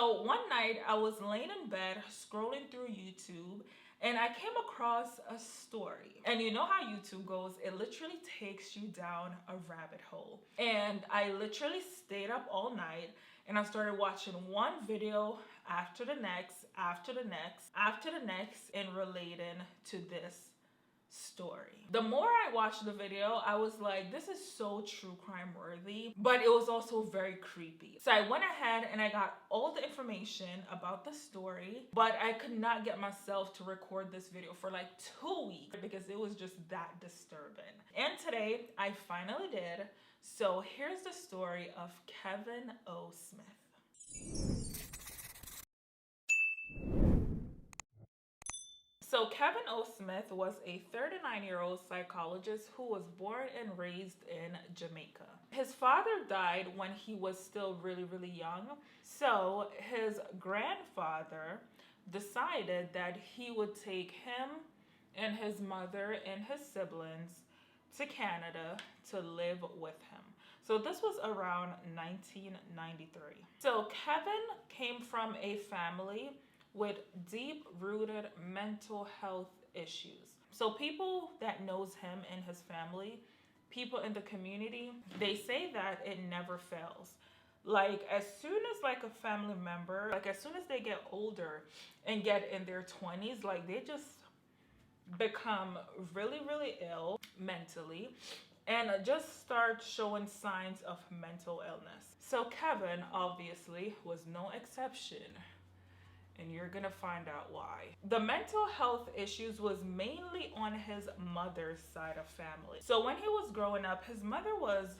So one night I was laying in bed scrolling through YouTube and I came across a story. And you know how YouTube goes, it literally takes you down a rabbit hole. And I literally stayed up all night and I started watching one video after the next, after the next, after the next, and relating to this story. The more I watched the video, I was like, this is so true crime worthy, but it was also very creepy. So I went ahead and I got all the information about the story, but I could not get myself to record this video for like 2 weeks because it was just that disturbing. And today I finally did. So here's the story of Kevin O. Smith. So Kevin O. Smith was a 39-year-old psychologist who was born and raised in Jamaica. His father died when he was still really young. So his grandfather decided that he would take him and his mother and his siblings to Canada to live with him. So this was around 1993. So Kevin came from a family with deep-rooted mental health issues. So people that knows him and his family, people in the community, they say that it never fails. Like as soon as like a family member, like as soon as they get older and get in their 20s, like they just become really ill mentally and just start showing signs of mental illness. So Kevin obviously was no exception. And you're gonna find out why. The mental health issues was mainly on his mother's side of family. So when he was growing up, his mother was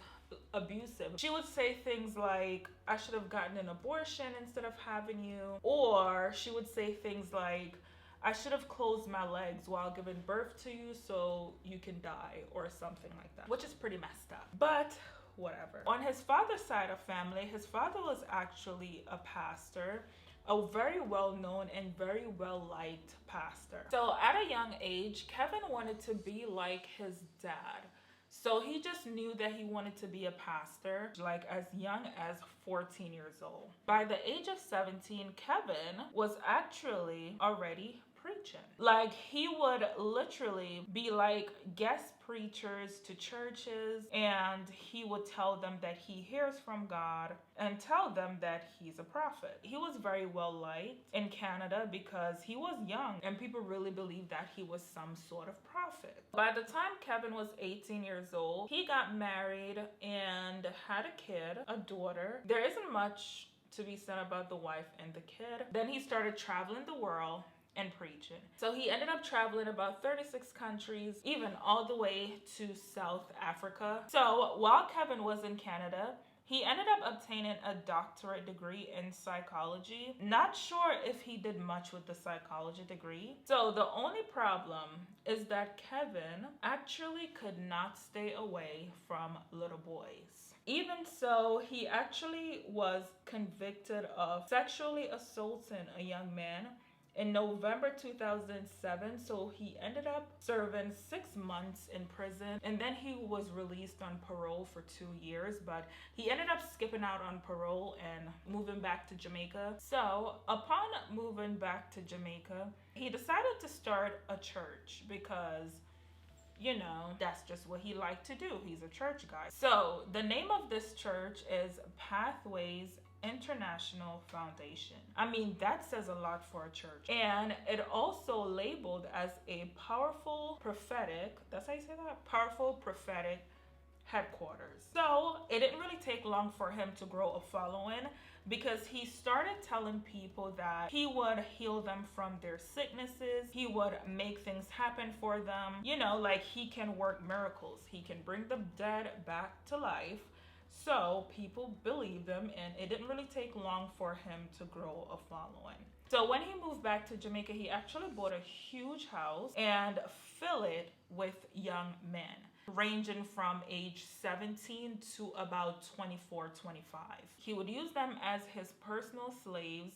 abusive. She would say things like, I should have gotten an abortion instead of having you. Or she would say things like, I should have closed my legs while giving birth to you so you can die, or something like that, which is pretty messed up. But whatever. On his father's side of family, his father was actually a pastor, a very well-known and very well-liked pastor. So at a young age, Kevin wanted to be like his dad. So he just knew that he wanted to be a pastor, like as young as 14 years old. By the age of 17, Kevin was actually already preaching. Like he would literally be like guest preachers to churches, and he would tell them that he hears from God and tell them that he's a prophet. He was very well liked in Canada because he was young and people really believed that he was some sort of prophet. By the time Kevin was 18 years old, he got married and had a kid, a daughter. There isn't much to be said about the wife and the kid. Then he started traveling the world and preaching. So he ended up traveling about 36 countries, even all the way to South Africa. So while Kevin was in Canada, he ended up obtaining a doctorate degree in psychology. Not sure if he did much with the psychology degree. So the only problem is that Kevin actually could not stay away from little boys. Even so, he actually was convicted of sexually assaulting a young man in November 2007, so he ended up serving 6 months in prison, and then he was released on parole for 2 years, but he ended up skipping out on parole and moving back to Jamaica. So upon moving back to Jamaica, he decided to start a church because, you know, that's just what he liked to do. He's a church guy. So the name of this church is Pathways International Foundation. I mean, that says a lot for a church. And it also labeled as a powerful prophetic, that's how you say that? Powerful prophetic headquarters. So it didn't really take long for him to grow a following because he started telling people that he would heal them from their sicknesses. He would make things happen for them. You know, like he can work miracles. He can bring the dead back to life. So people believed him, and it didn't really take long for him to grow a following. So when he moved back to Jamaica, he actually bought a huge house and filled it with young men, ranging from age 17 to about 24, 25. He would use them as his personal slaves.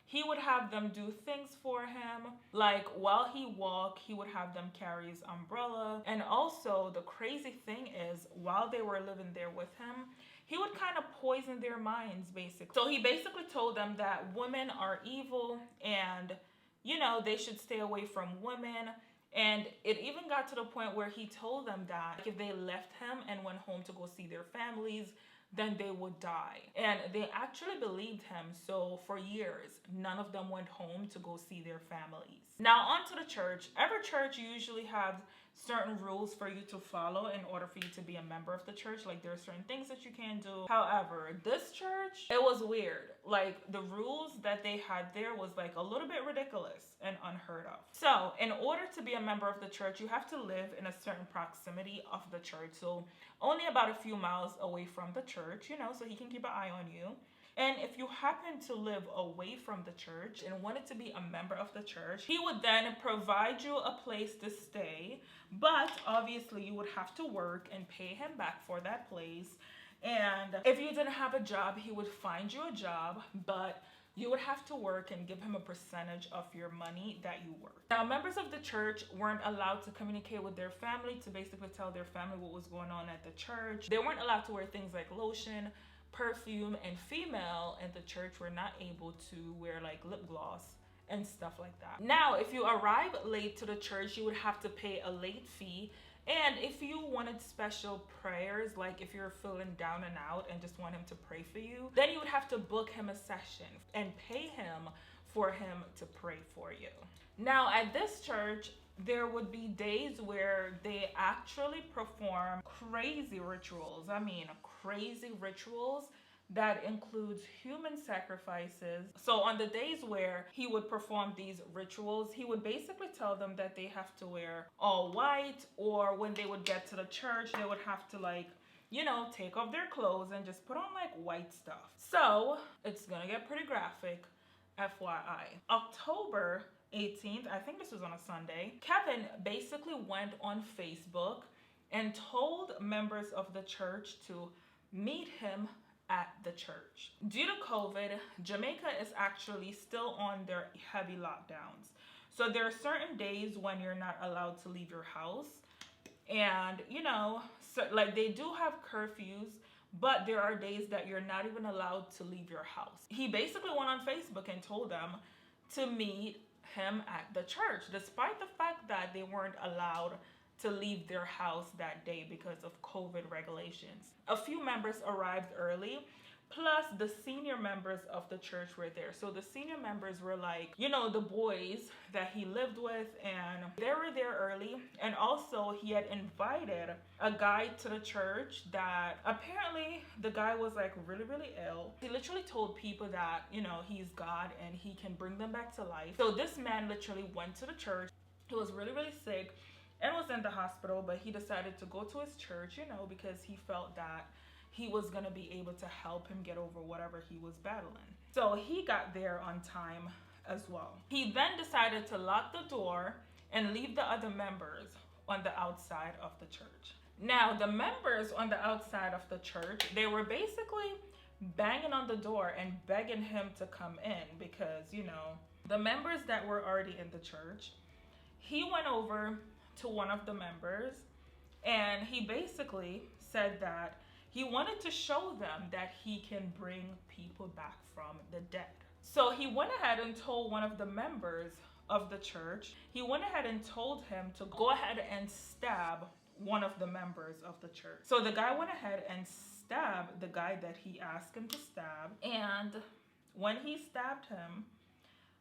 He would have them do things for him. Like while he walked, he would have them carry his umbrella. And also the crazy thing is, while they were living there with him, he would kind of poison their minds, basically. So he basically told them that women are evil and, you know, they should stay away from women. And it even got to the point where he told them that if they left him and went home to go see their families, then they would die. And they actually believed him. So for years, none of them went home to go see their families. Now on to the church. Every church usually has certain rules for you to follow in order for you to be a member of the church. Like, there are certain things that you can do. However, this church, it was weird. Like, the rules that they had there was like a little bit ridiculous and unheard of. So in order to be a member of the church, you have to live in a certain proximity of the church. So only about a few miles away from the church, you know, so he can keep an eye on you. And if you happen to live away from the church and wanted to be a member of the church, he would then provide you a place to stay. But obviously you would have to work and pay him back for that place. And if you didn't have a job, he would find you a job, but you would have to work and give him a percentage of your money that you work. Now, members of the church weren't allowed to communicate with their family to basically tell their family what was going on at the church. They weren't allowed to wear things like lotion, perfume, and female in the church were not able to wear like lip gloss and stuff like that. Now, if you arrive late to the church, you would have to pay a late fee. And if you wanted special prayers, like if you're feeling down and out and just want him to pray for you, then you would have to book him a session and pay him for him to pray for you. Now, at this church, there would be days where they actually perform crazy rituals. I mean, crazy rituals that includes human sacrifices. So on the days where he would perform these rituals, he would basically tell them that they have to wear all white, or when they would get to the church, they would have to, like, you know, take off their clothes and just put on like white stuff. So it's gonna get pretty graphic, FYI. October 18th, I think this was on a Sunday, Kevin basically went on Facebook and told members of the church to meet him at the church. Due to COVID, Jamaica is actually still on their heavy lockdowns. So there are certain days when you're not allowed to leave your house. And, you know, so, like, they do have curfews, but there are days that you're not even allowed to leave your house. He basically went on Facebook and told them to meet him at the church, despite the fact that they weren't allowed to leave their house that day because of COVID regulations. A few members arrived early, plus the senior members of the church were there. So the senior members were like, you know, the boys that he lived with, and they were there early. And also he had invited a guy to the church that apparently the guy was like really, really ill. He literally told people that, you know, he's God and he can bring them back to life. So this man literally went to the church. He was really, really sick and was in the hospital, but he decided to go to his church, you know, because he felt that he was going to be able to help him get over whatever he was battling. So he got there on time as well. He then decided to lock the door and leave the other members on the outside of the church. Now, the members on the outside of the church, they were basically banging on the door and begging him to come in because, you know, the members that were already in the church, he went over to one of the members and he basically said that he wanted to show them that he can bring people back from the dead. So he went ahead and told one of the members of the church, he went ahead and told him to go ahead and stab one of the members of the church. So the guy went ahead and stabbed the guy that he asked him to stab. And when he stabbed him,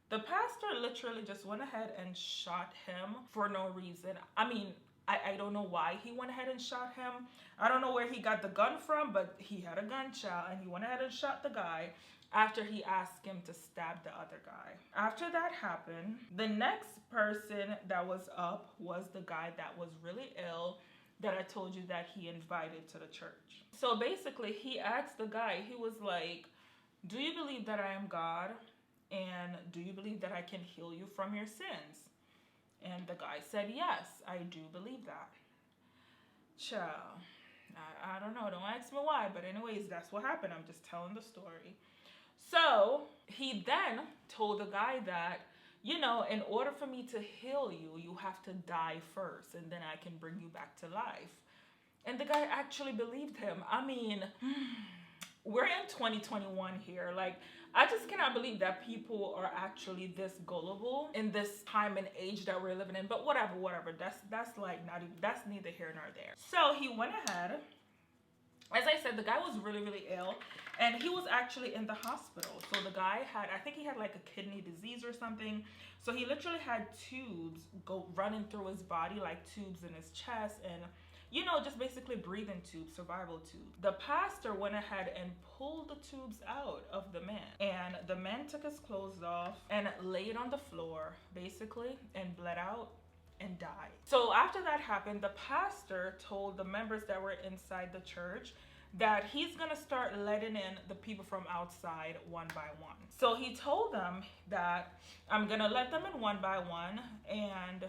the pastor literally just went ahead and shot him for no reason. I mean, I don't know why he went ahead and shot him. I don't know where he got the gun from, but he had a gunshot and he went ahead and shot the guy after he asked him to stab the other guy. After that happened, the next person that was up was the guy that was really ill that I told you that he invited to the church. So basically he asked the guy, he was like, do you believe that I am God? And do you believe that I can heal you from your sins? And the guy said, yes, I do believe that. Child, I don't know. Don't ask me why. But anyways, that's what happened. I'm just telling the story. So he then told the guy that, you know, in order for me to heal you, you have to die first. And then I can bring you back to life. And the guy actually believed him. I mean, we're in 2021 here. Like, I just cannot believe that people are actually this gullible in this time and age that we're living in. But whatever. That's like not even, that's neither here nor there. So he went ahead. As I said, the guy was really, really ill, and he was actually in the hospital. So the guy had, I think he had like a kidney disease or something. So he literally had tubes go running through his body, like tubes in his chest, and just basically breathing tubes, survival tubes. The pastor went ahead and pulled the tubes out of the man. And the man took his clothes off and laid on the floor, basically, and bled out and died. So after that happened, the pastor told the members that were inside the church that he's gonna start letting in the people from outside one by one. So he told them that I'm gonna let them in one by one, and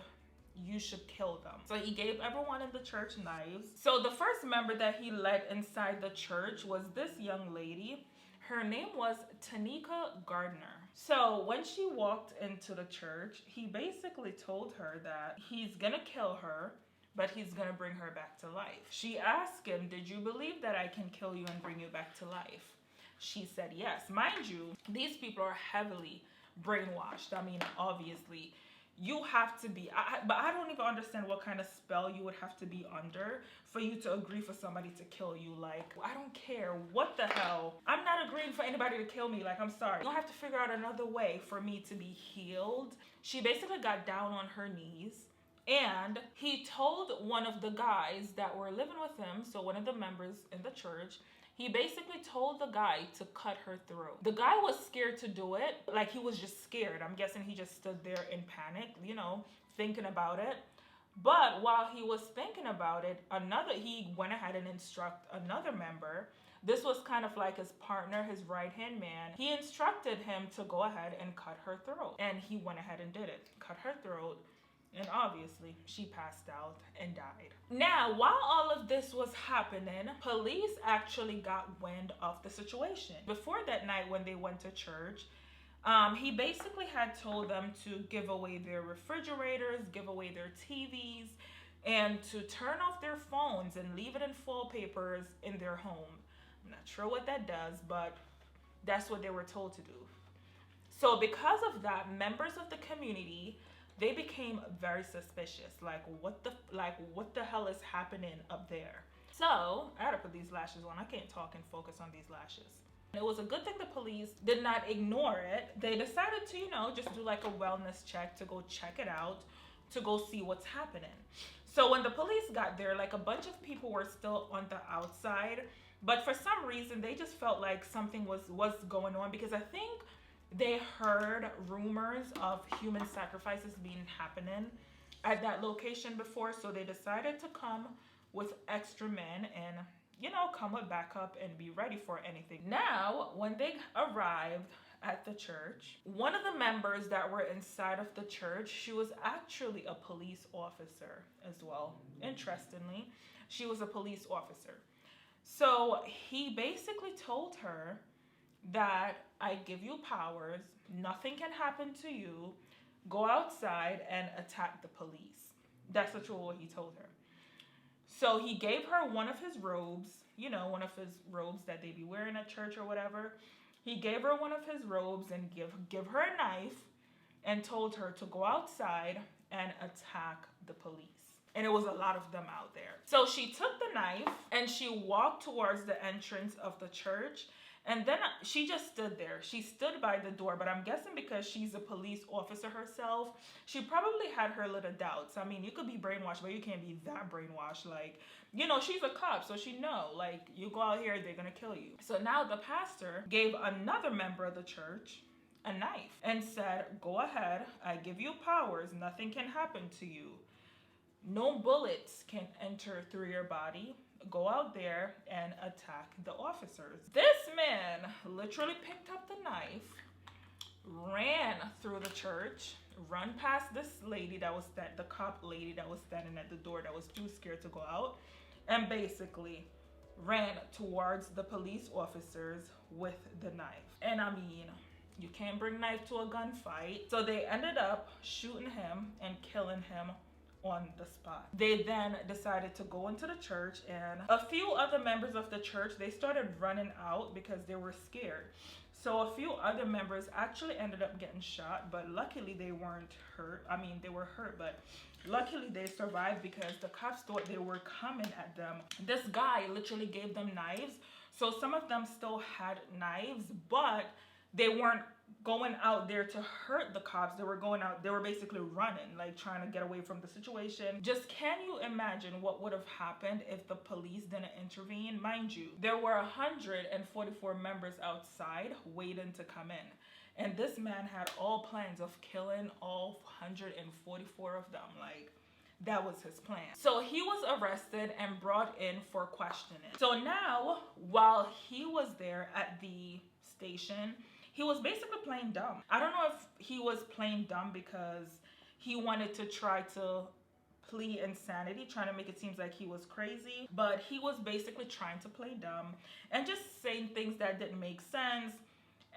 you should kill them. So he gave everyone in the church knives. So the first member that he let inside the church was this young lady. Her name was Tanika Gardner. So when she walked into the church, he basically told her that he's gonna kill her, but he's gonna bring her back to life. She asked him, did you believe that I can kill you and bring you back to life? She said yes. Mind you, these people are heavily brainwashed. I mean, obviously, you have to be, but I don't even understand what kind of spell you would have to be under for you to agree for somebody to kill you. Like, I don't care what the hell. I'm not agreeing for anybody to kill me. Like, I'm sorry. You don't have to figure out another way for me to be healed. She basically got down on her knees, and he told one of the guys that were living with him, so one of the members in the church, he basically told the guy to cut her throat. The guy was scared to do it. Like, he was just scared. I'm guessing he just stood there in panic, thinking about it. But while he was thinking about it, he went ahead and instructed another member. This was kind of like his partner, his right-hand man. He instructed him to go ahead and cut her throat. And he went ahead and did it. Cut her throat. And obviously, she passed out and died. Now, while all of this was happening, police actually got wind of the situation. Before that night when they went to church, he basically had told them to give away their refrigerators, give away their TVs, and to turn off their phones and leave it in wallpapers in their home. I'm not sure what that does, but that's what they were told to do. So because of that, members of the community, they became very suspicious. Like, what the hell is happening up there? So I had to put these lashes on. I can't talk and focus on these lashes. It was a good thing the police did not ignore it. They decided to, just do like a wellness check, to go check it out, to go see what's happening. So when the police got there, like, a bunch of people were still on the outside, but for some reason they just felt like something was going on, because I think they heard rumors of human sacrifices being happening at that location before, so they decided to come with extra men and, come with backup and be ready for anything. Now, when they arrived at the church, one of the members that were inside of the church, she was actually a police officer as well. Interestingly, she was a police officer. So he basically told her that I give you powers, nothing can happen to you, go outside and attack the police. That's literally what he told her. So he gave her one of his robes, one of his robes that they be wearing at church or whatever. He gave her one of his robes and give her a knife, and told her to go outside and attack the police. And it was a lot of them out there. So she took the knife and she walked towards the entrance of the church. And then she just stood there. She stood by the door, but I'm guessing because she's a police officer herself, she probably had her little doubts. I mean, you could be brainwashed, but you can't be that brainwashed. Like, she's a cop, so she know, like, you go out here, they're gonna kill you. So now the pastor gave another member of the church a knife and said, go ahead, I give you powers, nothing can happen to you. No bullets can enter through your body. Go out there and attack the officers. This man literally picked up the knife, ran through the church, run past this lady the cop lady that was standing at the door that was too scared to go out, and basically ran towards the police officers with the knife. And I mean, you can't bring knife to a gunfight. So they ended up shooting him and killing him on the spot. They then decided to go into the church, and a few other members of the church, they started running out because they were scared. So a few other members actually ended up getting shot, but luckily they weren't hurt. I mean, they were hurt, but luckily they survived because the cops thought they were coming at them. This guy literally gave them knives. So some of them still had knives, but they weren't going out there to hurt the cops. They were going out, they were basically running, like trying to get away from the situation. Just can you imagine what would have happened if the police didn't intervene? Mind you, there were 144 members outside waiting to come in. And this man had all plans of killing all 144 of them. Like, that was his plan. So he was arrested and brought in for questioning. So now, while he was there at the station, he was basically playing dumb. I don't know if he was playing dumb because he wanted to try to plead insanity, trying to make it seem like he was crazy, but he was basically trying to play dumb and just saying things that didn't make sense,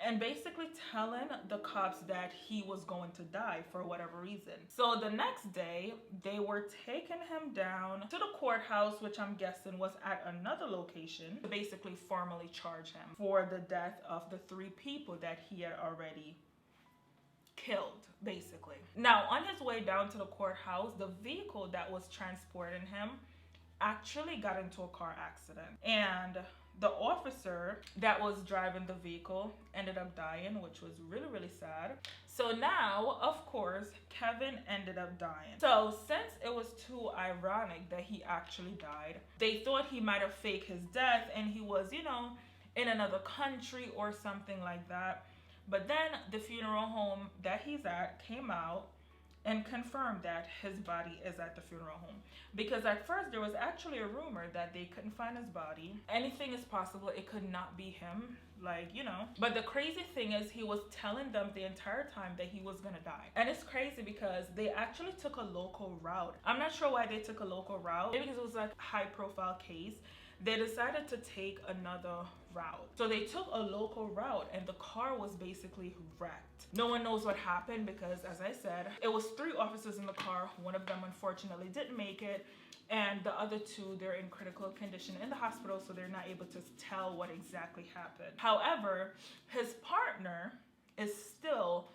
and basically telling the cops that he was going to die for whatever reason. So the next day, they were taking him down to the courthouse, which I'm guessing was at another location, to basically formally charge him for the death of the 3 people that he had already killed, basically. Now, on his way down to the courthouse, the vehicle that was transporting him actually got into a car accident. And the officer that was driving the vehicle ended up dying, which was really, really sad. So now, of course, Kevin ended up dying. So since it was too ironic that he actually died, they thought he might have faked his death and he was, you know, in another country or something like that. But then the funeral home that he's at came out and confirmed that his body is at the funeral home. Because at first there was actually a rumor that they couldn't find his body. Anything is possible, it could not be him, like, you know. But the crazy thing is he was telling them the entire time that he was gonna die. And it's crazy because they actually took a local route. I'm not sure why they took a local route, maybe because it was like a high profile case. They decided to take another route. So they took a local route and the car was basically wrecked. No one knows what happened because, as I said, it was 3 officers in the car. One of them unfortunately didn't make it, and the other 2, they're in critical condition in the hospital, so they're not able to tell what exactly happened. However, his partner is still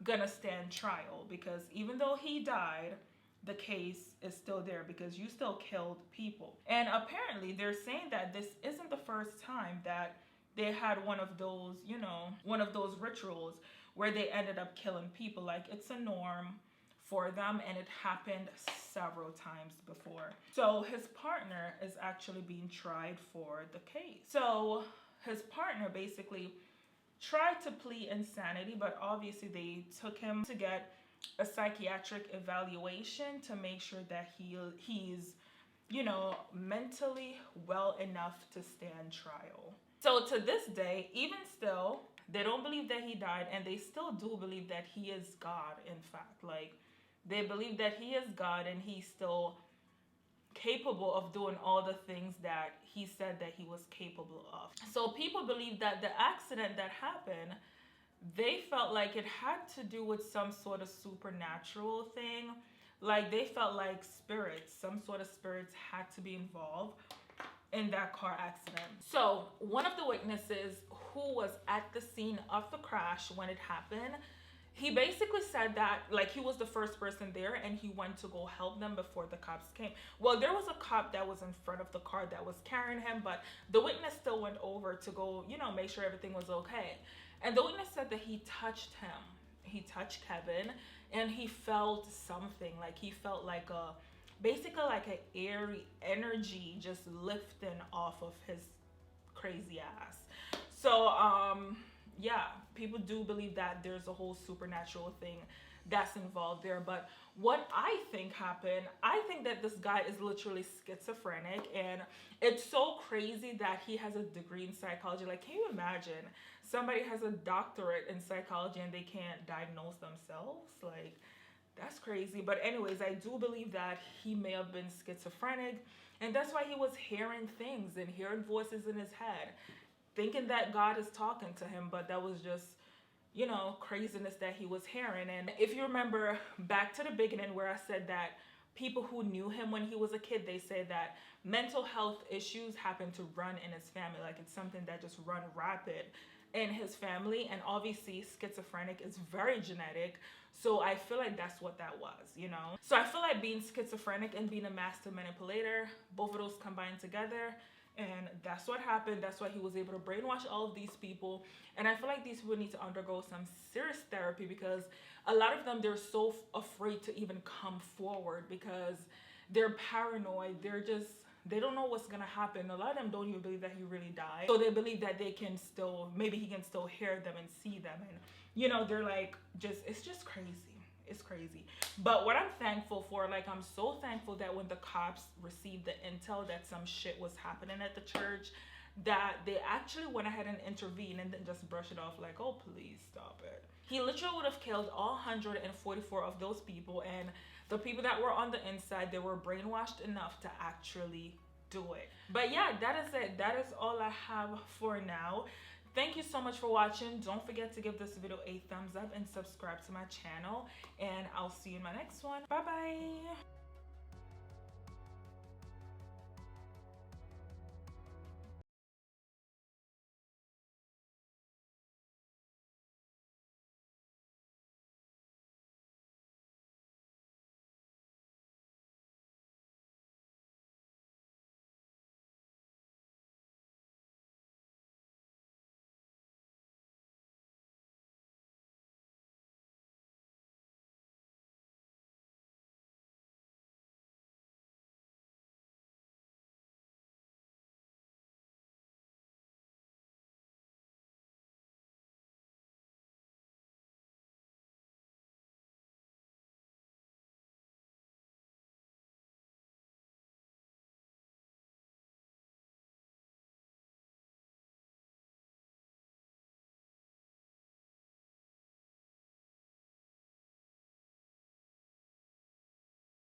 gonna stand trial because even though he died, the case is still there because you still killed people. And apparently they're saying that this isn't the first time that they had one of those, you know, one of those rituals where they ended up killing people. Like, it's a norm for them and it happened several times before. So his partner is actually being tried for the case. So his partner basically tried to plead insanity, but obviously they took him to get a psychiatric evaluation to make sure that he's, you know, mentally well enough to stand trial. So to this day, even still, they don't believe that he died, and they still do believe that he is God, in fact. Like, they believe that he is God and he's still capable of doing all the things that he said that he was capable of. So people believe that the accident that happened, they felt like it had to do with some sort of supernatural thing. Like, they felt like spirits, some sort of spirits had to be involved in that car accident. So one of the witnesses who was at the scene of the crash when it happened, he basically said that, like, he was the first person there and he went to go help them before the cops came. Well, there was a cop that was in front of the car that was carrying him, but the witness still went over to go, you know, make sure everything was okay. And the witness said that he touched him. He touched Kevin and he felt something. Like, he felt like a, basically like an airy energy just lifting off of his crazy ass. So, yeah, people do believe that there's a whole supernatural thing that's involved there. But what I think happened, I think that this guy is literally schizophrenic, and it's so crazy that he has a degree in psychology. Like, can you imagine somebody has a doctorate in psychology and they can't diagnose themselves? Like, that's crazy. But anyways, I do believe that he may have been schizophrenic, and that's why he was hearing things and hearing voices in his head, thinking that God is talking to him, but that was just, you know, craziness that he was hearing. And if you remember back to the beginning where I said that people who knew him when he was a kid, they say that mental health issues happen to run in his family. Like, it's something that just run rapid in his family, and obviously schizophrenic is very genetic. So I feel like that's what that was, you know? So I feel like being schizophrenic and being a master manipulator, both of those combined together, and that's what happened. That's why he was able to brainwash all of these people. And I feel like these people need to undergo some serious therapy, because a lot of them, they're so afraid to even come forward because they're paranoid. They don't know what's gonna happen. A lot of them don't even believe that he really died. So they believe that they can still, maybe he can still hear them and see them. And, you know, they're like, it's just crazy. It's crazy. But what I'm thankful for, like, I'm so thankful that when the cops received the intel that some shit was happening at the church, that they actually went ahead and intervened and then just brush it off like, oh, please stop it. He literally would have killed all 144 of those people, and the people that were on the inside, they were brainwashed enough to actually do it. But yeah, that is it. That is all I have for now. Thank you so much for watching. Don't forget to give this video a thumbs up and subscribe to my channel, and I'll see you in my next one. Bye bye.